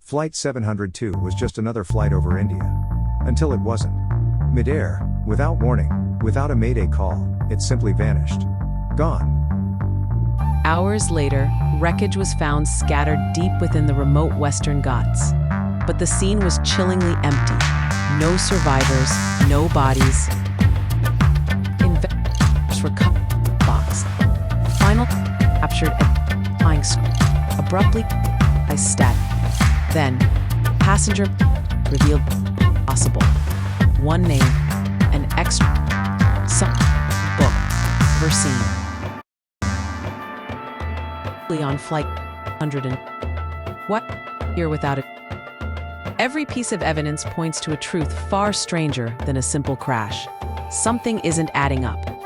Flight 702 was just another flight over India. Until it wasn't. Mid-air, without warning, without a mayday call, it simply vanished. Gone. Hours later, wreckage was found scattered deep within the remote Western Ghats. But the scene was chillingly empty. No survivors, no bodies. Investigators recovered the box. Final captured a flying script. Abruptly, I stat. Then, passenger revealed possible. One name, an extra, some book, ever seen. On flight 100 and what? Here without it. Every piece of evidence points to a truth far stranger than a simple crash. Something isn't adding up.